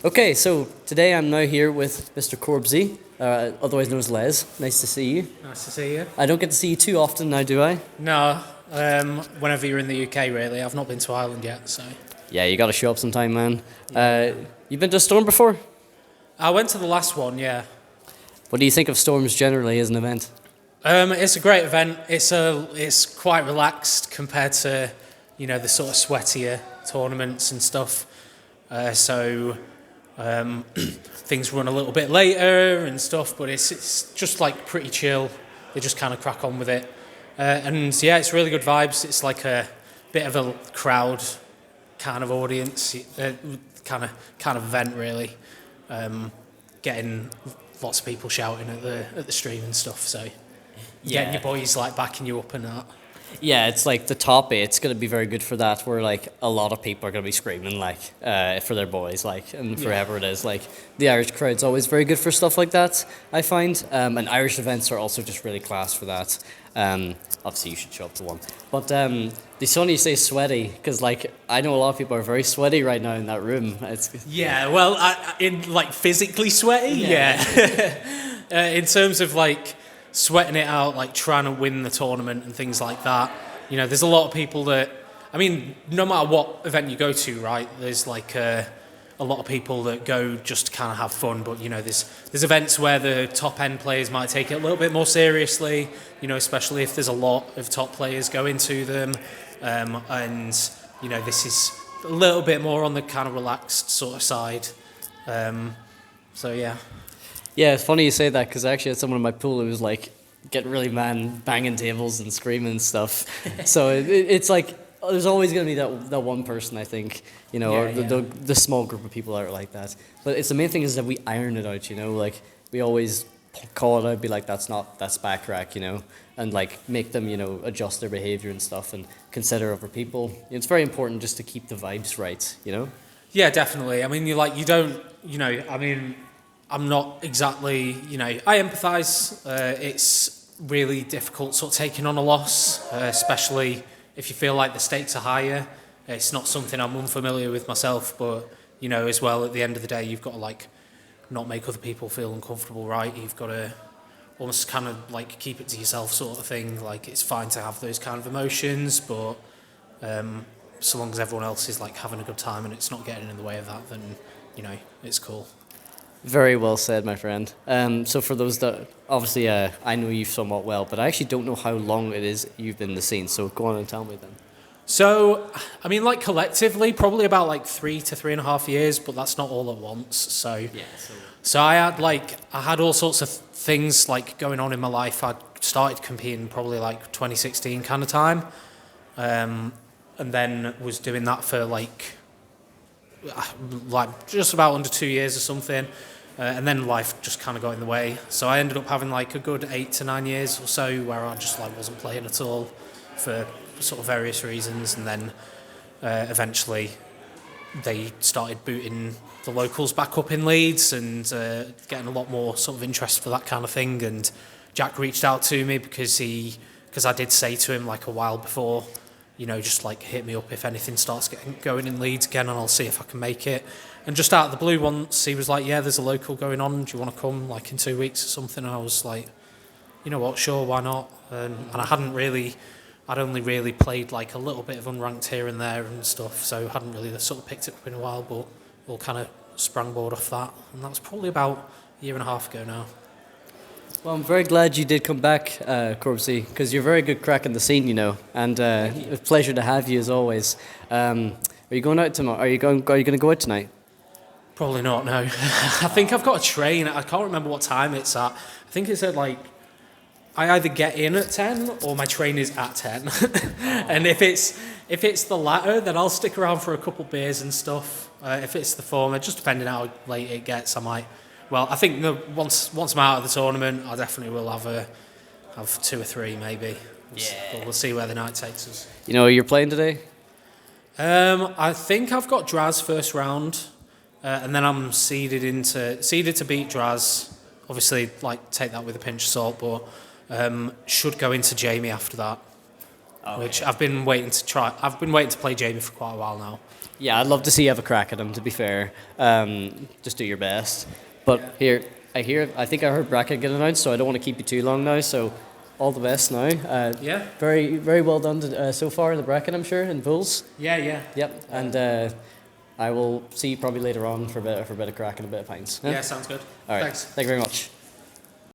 Okay, so today I'm now here with Mr. Korbzy, otherwise known as Les. Nice to see you. Nice to see you. I don't get to see you too often now, do I? No, whenever you're in the UK, really. I've not been to Ireland yet, so. Yeah, you gotta show up sometime, man. Yeah. You've been to Storm before? I went to the last one, yeah. What do you think of Storms generally as an event? It's a great event. It's quite relaxed compared to, the sort of sweatier tournaments and stuff. Things run a little bit later and stuff, but it's just like pretty chill. They just kind of crack on with it. And yeah, it's really good vibes. It's like a bit of a crowd kind of audience, kind of event really. Getting lots of people shouting at the stream and stuff. So getting your boys like backing you up and that. Yeah, it's like the top eight's gonna be very good for that, where like a lot of people are gonna be screaming like for their boys, like, and forever it is. Like the Irish crowd's always very good for stuff like that, I find. And Irish events are also just really class for that. Obviously you should show up to one. But the funny you say sweaty, because like I know a lot of people are very sweaty right now in that room. Yeah, well, in like physically sweaty, yeah. In terms of like sweating it out, like trying to win the tournament and things like that. There's a lot of people that, I mean, no matter what event you go to, right, there's like a lot of people that go just to kind of have fun, but there's events where the top end players might take it a little bit more seriously, especially if there's a lot of top players going to them, and this is a little bit more on the kind of relaxed sort of side, so yeah. Yeah, it's funny you say that, because I actually had someone in my pool who was like getting really mad, banging tables and screaming and stuff. So it's like there's always going to be that one person, I think, or the small group of people that are like that. But it's the main thing is that we iron it out, like we always call it out, be like that's backrack, and like make them, adjust their behavior and stuff and consider other people. It's very important just to keep the vibes right. Yeah, definitely. I mean, you don't, I mean, I'm not exactly, I empathise. It's really difficult sort of taking on a loss, especially if you feel like the stakes are higher. It's not something I'm unfamiliar with myself, but, as well, at the end of the day, you've got to, like, not make other people feel uncomfortable, right? You've got to almost kind of, like, keep it to yourself sort of thing. Like, it's fine to have those kind of emotions, but so long as everyone else is, like, having a good time and it's not getting in the way of that, then, it's cool. Very well said, my friend. So for those that, obviously, I know you somewhat well, but I actually don't know how long it is you've been in the scene, so go on and tell me then. So, I mean, like, collectively, probably about, like, 3 to 3.5 years, but that's not all at once, so... Yeah, So I had all sorts of things, like, going on in my life. I started competing probably, like, 2016 kind of time, and then was doing that for, like just about under 2 years or something, and then life just kind of got in the way. So I ended up having like a good 8 to 9 years or so where I just like wasn't playing at all for sort of various reasons, and then eventually they started booting the locals back up in Leeds and getting a lot more sort of interest for that kind of thing. And Jack reached out to me because I did say to him like a while before, just like hit me up if anything starts getting going in Leeds again and I'll see if I can make it. And just out of the blue once, he was like, yeah, there's a local going on. Do you want to come like in 2 weeks or something? And I was like, you know what, sure, why not? And I'd only really played like a little bit of unranked here and there and stuff. So I hadn't really sort of picked it up in a while, but all kind of sprang board off that. And that was probably about a year and a half ago now. Well, I'm very glad you did come back, Korbzy, because you're very good crack in the scene, and a pleasure to have you as always. Are you going out tomorrow? Are you going to go out tonight? Probably not, no. I think I've got a train. I can't remember what time it's at. I think it's at like, I either get in at 10 or my train is at 10. And if it's the latter, then I'll stick around for a couple beers and stuff. If it's the former, just depending how late it gets, I might. Well, I think once I'm out of the tournament, I definitely will have 2 or 3 maybe. We'll see where the night takes us. You're playing today? I think I've got Draz first round, and then I'm seeded to beat Draz. Obviously, like take that with a pinch of salt, but should go into Jamie after that. which I've been waiting to try. I've been waiting to play Jamie for quite a while now. Yeah, I'd love to see you have a crack at him. To be fair, just do your best. But I think I heard bracket get announced, so I don't want to keep you too long now. So, all the best now. Yeah. Very, very well done so far in the bracket, I'm sure, in pools. Yeah. Yep. And I will see you probably later on for a bit of crack and a bit of pints. Yeah, sounds good. All right. Thanks. Thank you very much.